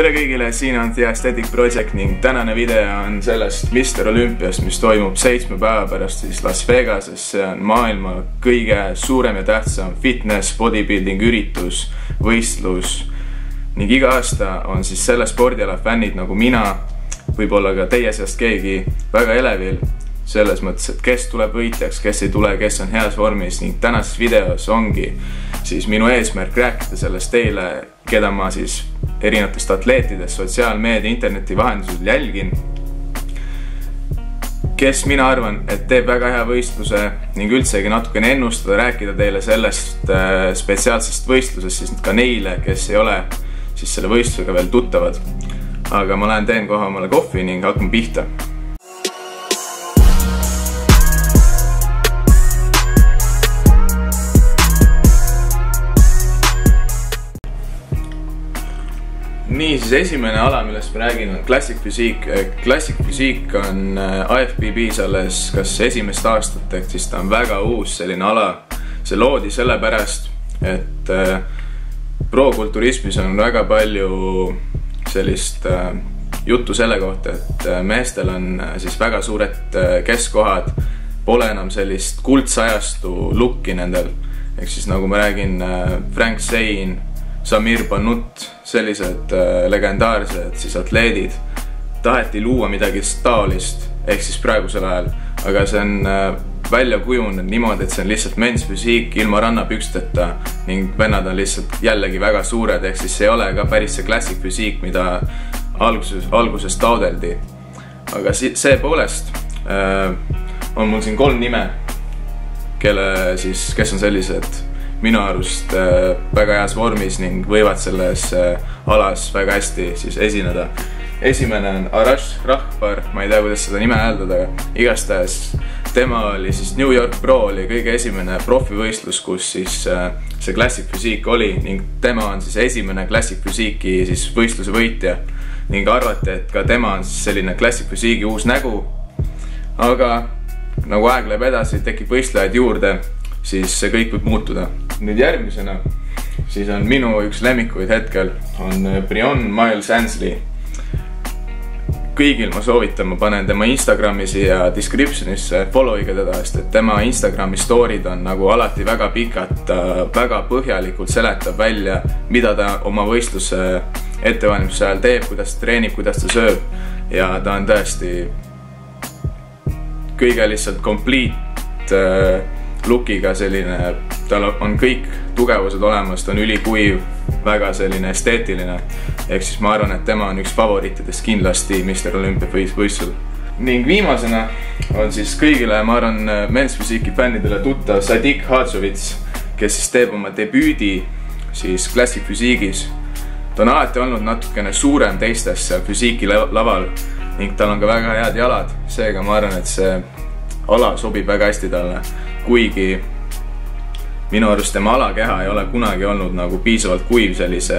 Tere kõigile, siin on The Aesthetic Project ning tänane video on sellest Mr. Olympiast, mis toimub 7 päeva pärast siis Las Vegases. See on maailma kõige suurem ja tähtsam fitness, bodybuilding üritus, võistlus ning iga aasta on siis selle spordiala fännid nagu mina, võib-olla ka teie seast keegi, väga elevil selles mõttes, et kes tuleb võitjaks, kes ei tule, kes on heas vormis ning tänases videos ongi siis minu eesmärk rääkida sellest teile, keda ma siis erinevatest atleetidest sotsiaalmeedia, interneti vahendusel jälgin, kes mina arvan, et teeb väga hea võistluse ning üldsegi natukene ennustada, rääkida teile sellest spetsiaalsest võistlusest siis ka neile, kes ei ole siis selle võistlusega veel tuttavad. Aga ma lähen teen kohe omale kohvi ning hakkame pihta. Nii, siis esimene ala, millest ma räägin, on Classic Physique. Classic Physique on IFBB-s alles kas esimest aastat, ehk siis ta on väga uus selline ala. See loodi sellepärast, et pro-kulturismis on väga palju sellist juttu selle kohta, et meestel on siis väga suured keskkohad, pole enam sellist kuldsajastu lukki nendel. Ehk siis nagu ma räägin, Frank Zane, Samir Banut, sellised legendaarsed siis atleedid taheti luua midagi taolist, ehk siis praegusel ajal, aga see on välja kujunenud niimoodi, et see on lihtsalt men's physique ilma rannapüksteta ning vennad on lihtsalt jällegi väga suured, ehk siis see ei ole ka päris see classic physique, mida alguses taodeldi. Aga see poolest on mul siin 3 nime, kes on sellised minu arust väga heas vormis ning võivad selles alas väga hästi siis esineda. Esimene on Arash Rahbar, ma ei tea, kuidas seda nime hääldada, igastahes tema oli siis New York Pro, oli kõige esimene profivõistlus, kus siis see Classic Physique oli ning tema on siis esimene Classic Physique'i siis võistluse võitja ning arvati, et ka tema on siis selline Classic Physique'i uus nägu, aga nagu aeg läheb edasi, tekib võistlejaid juurde, siis see kõik võib muutuda. Nüüd järgmisena siis on minu üks lemmikuid hetkel on Breon Miles Ansley. Kõigil ma soovitan, ma panen tema Instagrami siia descriptionisse, follow'iga teda, sest et tema Instagrami story'd on nagu alati väga pikad, väga põhjalikult seletab välja, mida ta oma võistluse ettevalmistuse ajal teeb, kuidas ta treenib, kuidas ta sööb ja ta on tõesti kõige lihtsalt complete lookiga selline, tal on kõik tugevused olemas, ta on ülikuiv, väga selline esteetiline, ehk siis ma arvan, et tema on üks favoriitidest kindlasti Mr. Olympia võistlusel. Ning viimasena on siis kõigile, ma arvan, men's physique'i fännidele tuttav Sadik Hadžovits, kes siis teeb oma debüüdi siis Classic Physique'is. Ta on alati olnud natukene suurem teistest seal physique'i laval ning tal on ka väga head jalad, seega ma arvan, et see ala sobib väga hästi talle. Kuigi minu arust tema alakeha ei ole kunagi olnud nagu piisavalt kuiv sellise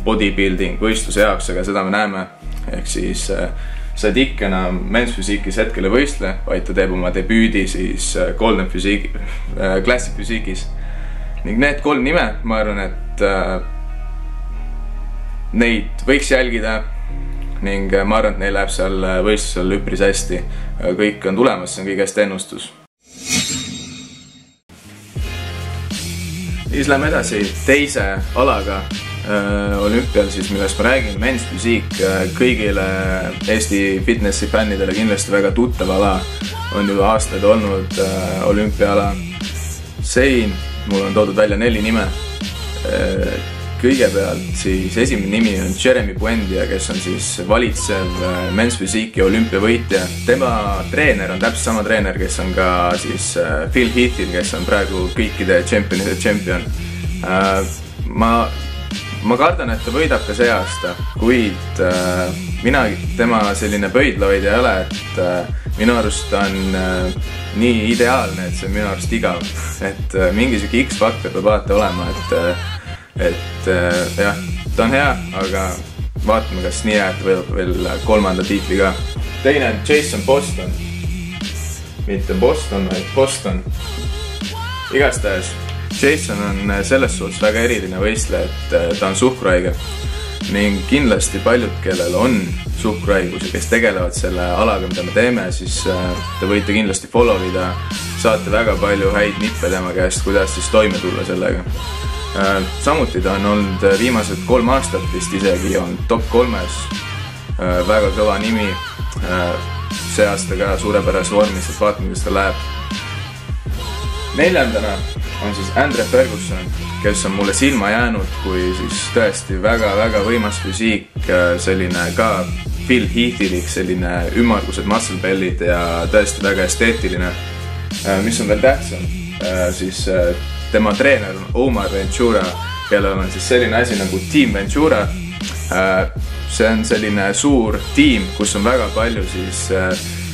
bodybuilding võistluse jaoks, aga seda me näeme. Ehk siis Sadik enam men's physique'is hetkel ei võistle, vaid ta teeb oma debüüdi siis Golden Physique, Classic Physique'is. Ning need 3 nime, ma arvan, et neid võiks jälgida ning ma arvan, et neil läheb seal võistlusel üpris hästi. Kõik on tulemas, see on kõigest ennustus. Siis läheme edasi teise alaga olümpial, siis millest ma räägin, men's physique. Kõigile Eesti fitnessi fännidele kindlasti väga tuttav ala, on juba aastaid olnud olümpiaala. Sein, mul on toodud välja 4 nime. Kõigepealt siis esimene nimi on Jeremy Buendia, kes on siis valitsev men's physique'i olümpiavõitja. Tema treener on täpselt sama treener, kes on ka siis Phil Heathil, kes on praegu kõikide championide champion. Ma kardan, et ta võidab ka see aasta, kuid mina tema selline pöidlahoidja ei ole, et minu arust on nii ideaalne, et see on minu arust igav. Et mingisugune X-faktor peab alati olema, et jah, ta on hea, aga vaatame, kas nii hea, et võidab veel 3. tiitli ka. Teine on Jason Boston. Mitte Boston, vaid Boston. Igastahes Jason on selles suhtes väga eriline võistleja, et ta on suhkruhaige. ning kindlasti paljud, kellel on suhkruhaigus ja kes tegelevad selle alaga, mida me teeme, siis te võite kindlasti follow ida, saate väga palju häid nippe tema käest, kuidas siis toime tulla sellega. Samuti ta on olnud viimased 3 aastat vist isegi on top 3-s, väga kõva nimi, see aasta ka suurepärase vormis, et vaatame, kuidas ta läheb. 4. on siis Andre Ferguson, kes on mulle silma jäänud kui siis tõesti väga-väga võimas füsiik, selline ka Phil Heathilik, selline ümmargused muscle bellid ja tõesti väga esteetiline. Mis on veel tähtsam, siis tema treener on Omar Ventura, kellel on siis selline asi nagu Team Ventura. See on selline suur tiim, kus on väga palju siis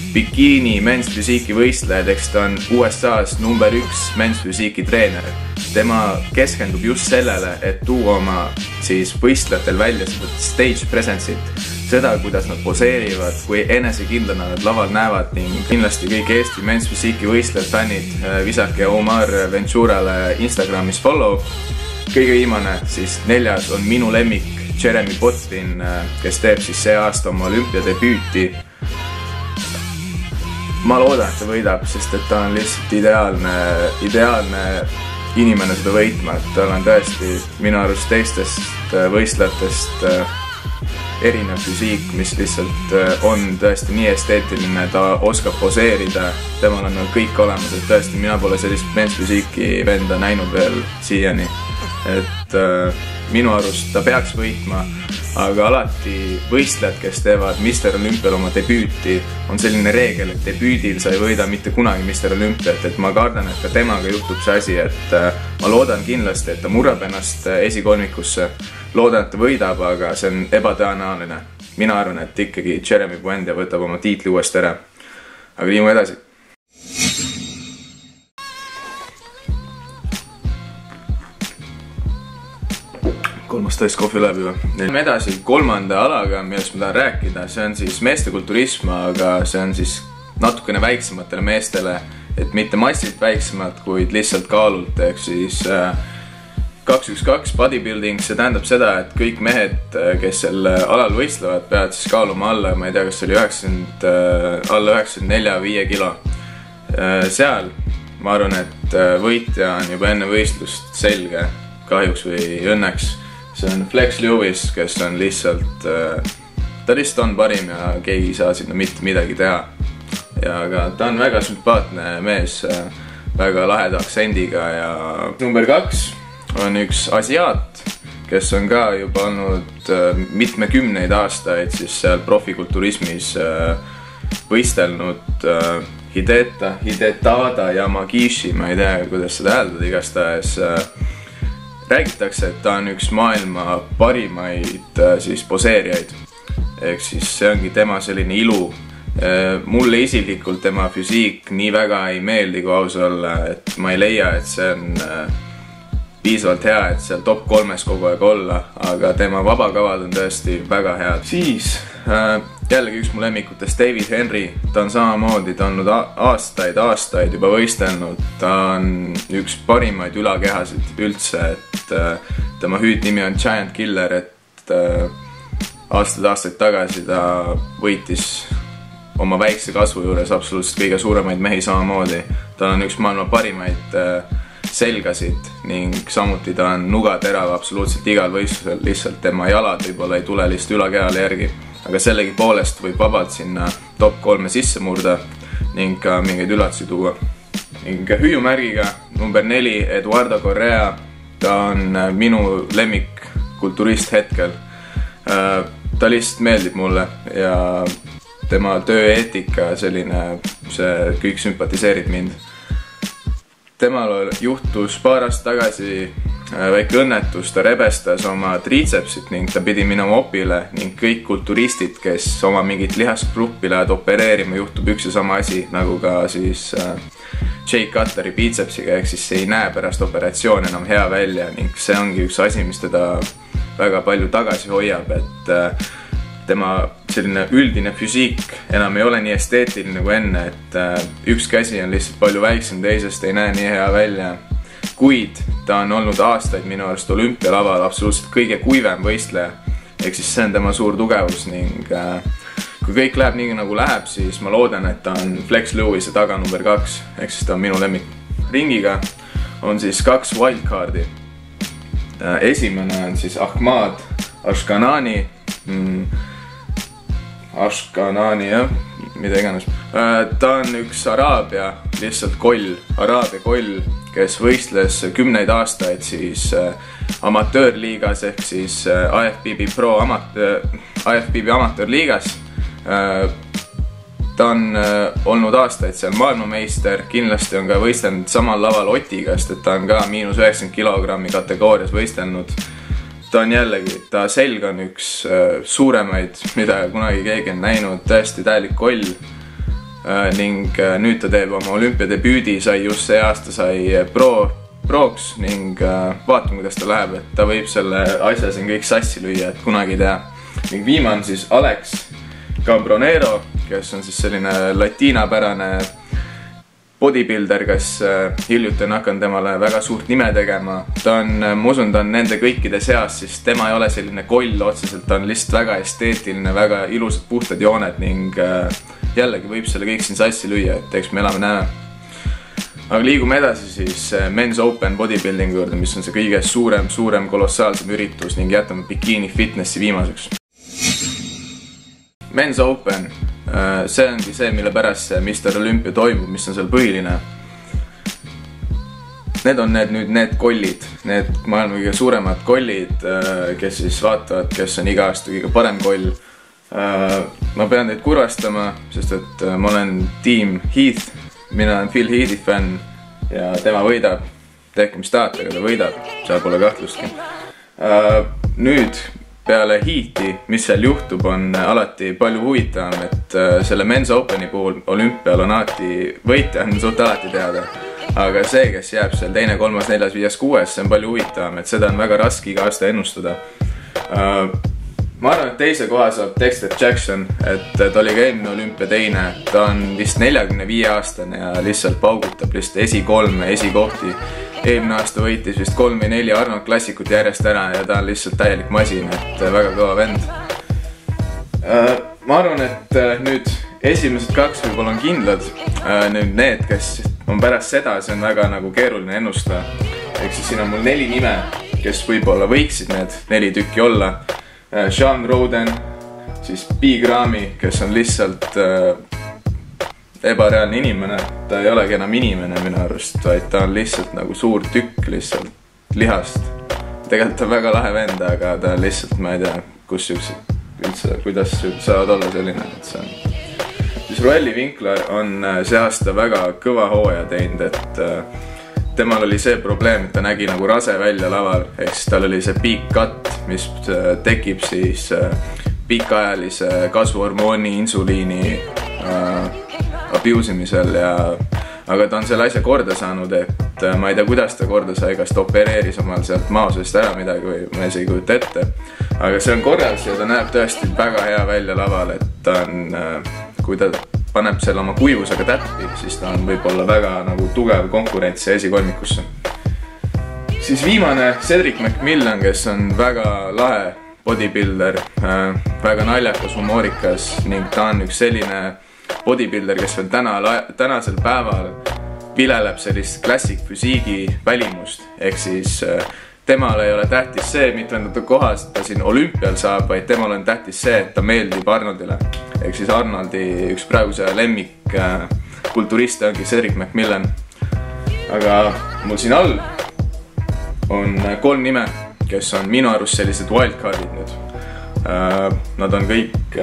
bikiini men's füsiiki võistlejad, eks ta on USA's number 1 men's füsiiki treener. Tema keskendub just sellele, et tuua oma siis võistlejatel välja seda stage presence'it, seda, kuidas nad poseerivad, kui enesekindlana nad laval näevad ning kindlasti kõik Eesti men's füsiiki võistlejad fännid, visake Omar Venturale Instagramis follow. Kõige viimane, siis 4. on minu lemmik Jeremy Botvin, kes teeb siis see aasta oma olümpiadebüüti. Ma loodan, et ta võidab, sest et ta on lihtsalt ideaalne inimene seda võitma, et tal on tõesti minu arust teistest võistlejatest erinev füsiik, mis lihtsalt on tõesti nii esteetiline, ta oskab poseerida, temal on kõik olemas, et tõesti mina pole sellist men's füsiiki venda näinud veel siiani, et minu arust ta peaks võitma, aga alati võistlejad, kes teevad Mr. Olümpial oma debüüti, on selline reegel, et debüüdil sa ei võida mitte kunagi Mr. Olümpiat, et ma kardan, et ka temaga juhtub see asi, et ma loodan kindlasti, et ta murrab ennast esikolmikusse, loodan, et ta võidab, aga see on ebatõenäoline. Mina arvan, et ikkagi Jeremy Buendia võtab oma tiitli uuesti ära. Aga liimu edasi. Kolmas tõesti kohvi läheb juba. Lähme edasi 3. alaga, millest ma tahan rääkida, see on siis meestekulturism, aga see on siis natukene väiksematele meestele, et mitte massilt väiksemad, kuid lihtsalt kaalult, ehk siis 212 bodybuilding, see tähendab seda, et kõik mehed, kes selle alal võistlevad, peavad siis kaaluma alla, ma ei tea, kas see oli alla 94-5 kilo. Seal ma arvan, et võitja on juba enne võistlust selge, kahjuks või õnneks. See on Flex Lewis, kes on lihtsalt, ta lihtsalt on parim ja keegi ei saa sinna mitte midagi teha. Ja aga ta on väga sümpaatne mees, väga laheda aktsendiga ja number 2 on üks asiaat, kes on ka juba olnud mitmekümneid aastaid siis seal profikulturismis võistelnud Hidetada Yamagishi, ma ei tea, kuidas seda hääldada, igastahes räägitakse, et ta on üks maailma parimaid siis poseerijaid. Ehk siis see ongi tema selline ilu. Mulle isiklikult tema füsiik nii väga ei meeldi, kui aus olla, et ma ei leia, et see on piisavalt hea, et seal top 3-s kogu aeg olla, aga tema vabakavad on tõesti väga head. Siis jällegi üks mu lemmikutest, David Henry, ta on samamoodi, ta on olnud aastaid juba võistelnud, ta on üks parimaid ülakehasid üldse, et tema hüüdnimi on Giant Killer, et aastaid tagasi ta võitis oma väikse kasvu juures absoluutselt kõige suuremaid mehi samamoodi. Ta on üks maailma parimaid selgasid ning samuti ta on nugaterav absoluutselt igal võistlusel, lihtsalt tema jalad võib-olla ei tule lihtsalt ülakehale järgi, aga sellegi poolest võib vabalt sinna top 3 sisse murda ning ka mingeid üllatusi tuua. Ning hüüumärgiga number 4, Eduardo Correa, ta on minu lemmik kulturist hetkel. Ta lihtsalt meeldib mulle ja tema tööeetika selline, see kõik sümpatiseerib mind. Temal juhtus paar aastat tagasi väike õnnetus, ta rebestas oma triitsepsit ning ta pidi minema opile ning kõik kulturistid, kes oma mingit lihasgruppi lähevad opereerima, juhtub üks ja sama asi, nagu ka siis Jake Cutleri biitsepsiga, ehk siis see ei näe pärast operatsiooni enam hea välja ning see ongi üks asi, mis teda väga palju tagasi hoiab, et tema selline üldine füsiik enam ei ole nii esteetiline kui enne, et üks käsi on lihtsalt palju väiksem, teisest ei näe nii hea välja. Kuid ta on olnud aastaid minu arust olümpialaval absoluutselt kõige kuivem võistleja. ehk siis see on tema suur tugevus ning kui kõik läheb nii nagu läheb, siis ma loodan, et ta on Flex Lewis'e taga number 2, ehk siis ta on minu lemmik. Ringiga on siis 2 wildcardi. Esimene on siis Ahmad Ashkanani, jah, mida iganes. Ta on üks Araabia lihtsalt Araabia koll, kes võistles 10 aastaid siis amatöörliigas ehk siis IFBB amatöörliigas. Ta on olnud aastaid seal maailmameister, kindlasti on ka võistelnud samal laval Otiga, sest et ta on ka -90 kilogrammi kategoorias võistelnud. Ta on jällegi, ta selg on üks suuremaid, mida kunagi keegi on näinud, tõesti täielik koll. Ning nüüd ta teeb oma olümpiadebüüdi, sai just see aasta proks ning vaatame, kuidas ta läheb, et ta võib selle asja siin kõik sassi lüüa, et kunagi ei tea. Ning viimane siis Alex Cambronero, kes on siis selline latiinapärane bodybuilder, kes hiljuti on hakanud temale väga suurt nime tegema. Ta on, ma usun, ta on nende kõikide seas, siis tema ei ole selline koll otseselt, ta on lihtsalt väga esteetiline, väga ilusad puhtad jooned ning jällegi võib selle kõik siin sassi lüüa, et eks me elame näeme. Aga liigume edasi siis Men's Open bodybuildingu juurde, mis on see kõige suurem, kolossaalsem üritus ning jätame bikiini fitnessi viimaseks. Men's Open, see ongi see, mille pärast see Mr. Olympia toimub, mis on seal põhiline. Need on need kollid, need maailma kõige suuremad kollid, kes siis vaatavad, kes on iga aasta kõige parem koll. Ma pean teid kurvastama, sest et ma olen tiim Heath, mina olen Phil Heathi fänn ja tema võidab. Tehke mis tahate, aga ta võidab, seal pole kahtlustki. Nüüd peale Heathi, mis seal juhtub, on alati palju huvitavam, et selle Men's Openi puhul olümpial on alati võitja, on suht alati teada. Aga see, kes jääb seal 2., 3., 4., 5., 6., see on palju huvitavam, et seda on väga raske iga aasta ennustada. Ma arvan, et teise koha saab Dexter Jackson, et ta oli ka eelmine olümpia teine. Ta on vist 45 aastane ja lihtsalt paugutab lihtsalt esi3 esikohti. Eelmine aasta võitis vist 3 või 4 Arnold klassikut järjest ära ja ta on lihtsalt täielik masin, et väga kõva vend. Ma arvan, et nüüd esimesed 2 võib-olla on kindlad. Nüüd need, kes on pärast seda, see on väga nagu keeruline ennustada. Ehk siis siin on mul 4 nime, kes võib-olla võiksid need 4 tükki olla. Sean Roden, siis Big Ramy, kes on lihtsalt ebareaalne inimene. Ta ei olegi enam inimene minu arust, vaid ta on lihtsalt nagu suur tükk lihtsalt lihast. Tegelikult on väga lahe vend, aga ta on lihtsalt, ma ei tea, kuidas saavad olla selline, et see on. Siis Roelli Winkler on see aasta väga kõva hooaja teinud, et temal oli see probleem, et ta nägi nagu rase välja laval, ehk siis tal oli see big cut, mis tekib siis pikaajalise kasvuhormooni insuliini abuse-imisel aga ta on selle asja korda saanud, et ma ei tea, kuidas ta korda sai, kas ta opereeris omal sealt maosest ära midagi või ma ei kujuta ette. Aga see on korras ja ta näeb tõesti väga hea välja laval, et ta on, kui ta paneb selle oma kuivusega täppi, siis ta on võib-olla väga nagu tugev konkurents esikolmikusse. Siis viimane Cedric McMillan, kes on väga lahe bodybuilder, väga naljakas, humoorikas ning ta on üks selline bodybuilder, kes veel tänasel päeval vileleb sellist classic füüsiigi välimust, ehk siis temal ei ole tähtis see, mitmendate kohast ta siin olümpial saab, vaid temal on tähtis see, et ta meeldib Arnoldile. Ehk siis Arnoldi üks praeguse lemmik kulturiste ongi Cedric McMillan. Aga mul siin all on 3 nime, kes on minu arust sellised wildcardid nüüd. Nad on kõik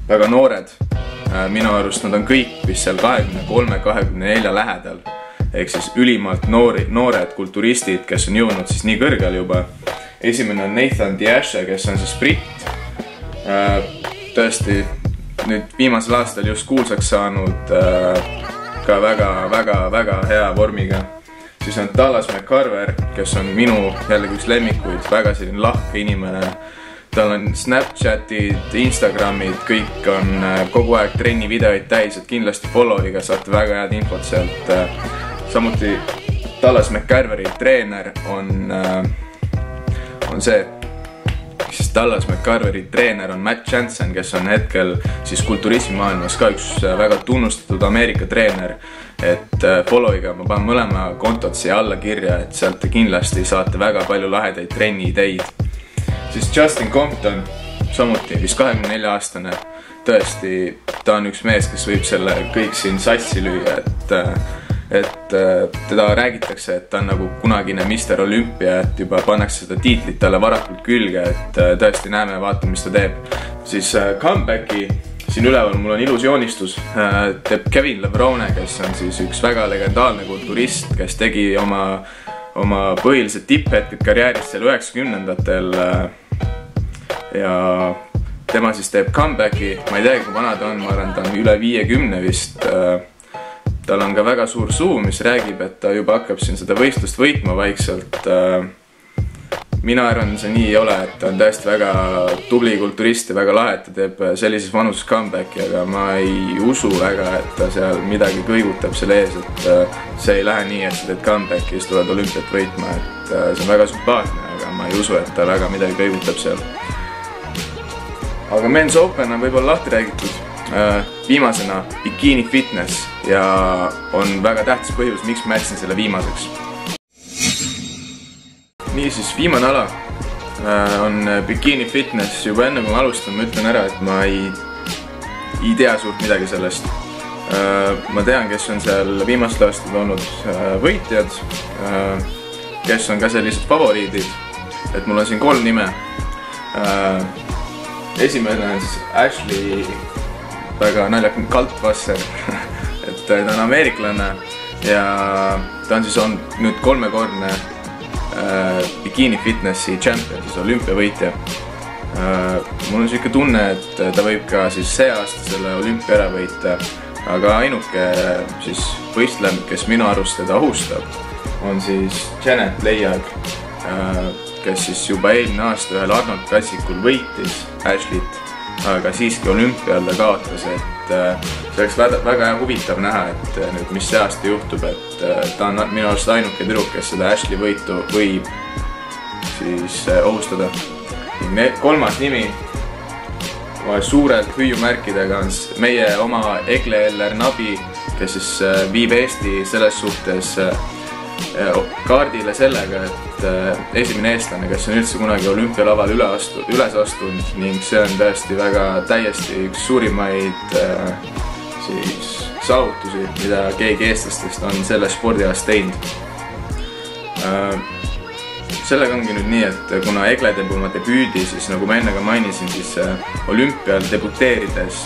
väga noored. Minu arust nad on kõik vist seal 23-24 lähedal. Ehk siis ülimalt noored kulturistid, kes on jõudnud siis nii kõrgel juba. Esimene on Nathan Diashe, kes on siis britt. Tõesti, nüüd viimasel aastal just kuulsaks saanud ka väga hea vormiga. Siis on Dallas McCarver, kes on minu jällegi üks lemmikuid, väga selline lahke inimene. Tal on Snapchatid, Instagramid, kõik on kogu aeg trenni videoid täis, et kindlasti follow'iga saate väga head infot sealt. Samuti Dallas McCarveri treener on see siis Dallas McCarveri treener on Matt Jansen, kes on hetkel siis kulturismimaailmas ka üks väga tunnustatud Ameerika treener. Et follow'iga ma panen mõlema kontod siia alla kirja, et sealt te kindlasti saate väga palju lahedaid trenni-ideid. Siis Justin Compton, samuti vist 24-aastane, tõesti, ta on üks mees, kes võib selle kõik siin sassi lüüa, et teda räägitakse, et ta on nagu kunagine Mr. Olympia, et juba pannakse seda tiitlit talle varakult külge, et tõesti näeme, vaatame, mis ta teeb. Siis comebacki siin üleval mul on ilus joonistus, teeb Kevin Levrone, kes on siis üks väga legendaarne kulturist, kes tegi oma põhilised tipphetked karjääris seal 90-ndatel ja tema siis teeb comebacki, ma ei tea, kui vana ta on, ma arvan, ta on üle 50 vist. Tal on ka väga suur suu, mis räägib, et ta juba hakkab siin seda võistlust võitma vaikselt. Mina arvan, see nii ei ole, et ta on tõesti väga tubli kulturist ja väga lahe, et ta teeb sellises vanuses comebacki, aga ma ei usu väga, et ta seal midagi kõigutab selle ees, et see ei lähe nii, et sa teed comebacki ja siis tuled olümpiat võitma, et see on väga sümpaatne, aga ma ei usu, et ta väga midagi kõigutab seal. Aga Men's Open on võib-olla lahti räägitud. Viimasena Bikini Fitness ja on väga tähtis põhjus, miks ma jätsin selle viimaseks. Niisiis, viimane ala on Bikini Fitness. Juba enne kui ma alustan, ma ütlen ära, et ma ei tea suurt midagi sellest. Ma tean, kes on seal viimastel aastal olnud võitjad, kes on ka sellised favoriidid, et mul on siin 3 nime. Esimene on siis Ashley, väga naljakam Kaltwasser, et ta on ameeriklane ja ta on siis olnud nüüd 3-kordne Bikini Fitnessi champion, siis olümpiavõitja. Mul on selline tunne, et ta võib ka siis see aasta selle olümpia ära võita, aga ainuke siis võistleja, kes minu arust teda ohustab, on siis Janet Leigh, kes siis juba eelmine aasta ühel Arnold Klassikul võitis Ashley't, aga siiski olümpial ta kaotas, et see oleks väga huvitav näha, et nüüd mis see aasta juhtub, et ta on minu arust ainuke tüdruk, kes seda Ashley võitu võib siis ohustada. Kolmas nimi suured hüüumärkidega on meie oma Egle Ellernabi, kes siis viib Eesti selles suhtes kaardile sellega, et esimene eestlane, kes on üldse kunagi olümpialaval üles astunud ning see on tõesti väga täiesti üks suurimaid saavutusi, mida keegi eestlastest on selles spordialas teinud. Sellega ongi nüüd nii, et kuna Egle teeb oma debüüdi, siis nagu ma enne ka mainisin, siis olümpial debuteerides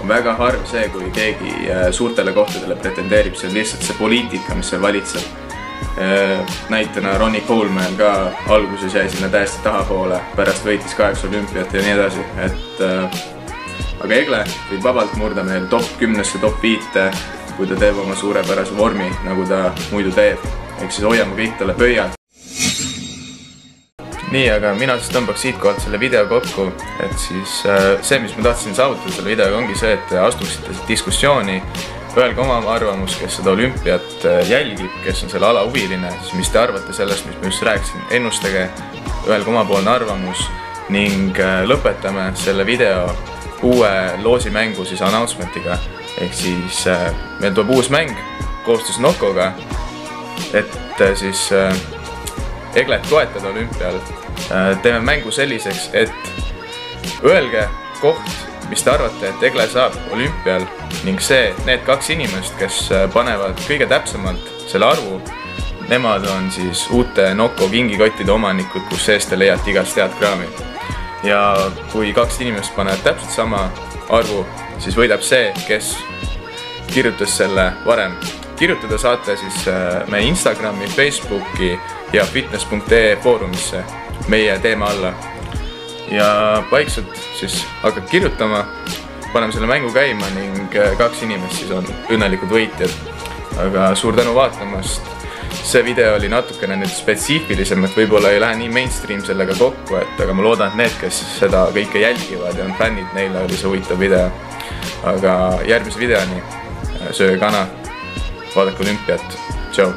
on väga harv see, kui keegi suurtele kohtadele pretendeerib, see on lihtsalt see poliitika, mis seal valitseb. Näitena Ronnie Coleman ka alguses jäi sinna täiesti tahapoole, pärast võitis 8 olümpiat ja nii edasi, aga Egle võib vabalt murda meil top 10-sse, top 5, kui ta teeb oma suurepärase vormi, nagu ta muidu teeb, ehk siis hoiame kõik talle pöialt. Nii, aga mina siis tõmbaks siit kohalt selle video kokku, et siis see, mis ma tahtsin saavutada selle videoga, ongi see, et astuksite diskussiooni, öelge oma arvamus, kes seda olümpiat jälgib, kes on selle ala huviline, siis mis te arvate sellest, mis ma just rääkisin, ennustage, öelge omapoolne arvamus ning lõpetame selle video uue loosimängu siis announcement'iga, ehk siis meil tuleb uus mäng koostöös Nokoga, et siis Eglet toetada olümpial. Teeme mängu selliseks, et öelge koht, mis te arvate, et Egle saab olümpial ning need 2 inimest, kes panevad kõige täpsemalt selle arvu, nemad on siis uute Noko kingikottide omanikud, kus sees te leiate igast head kraami. Ja kui 2 inimest panevad täpselt sama arvu, siis võidab see, kes kirjutas selle varem. Kirjutada saate siis meie Instagrami, Facebooki ja fitness.ee foorumisse meie teema alla. Ja vaikselt siis hakkab kirjutama, paneme selle mängu käima ning 2 inimest siis on õnnelikud võitjad. Aga suur tänu vaatamast. See video oli natukene nüüd spetsiifilisem, et võib-olla ei lähe nii mainstream sellega kokku, aga ma loodan, et need, kes seda kõike jälgivad ja on fännid, neile oli see huvitav video. Aga järgmise videoni sööge kana, vaadake olümpiat. Tšau!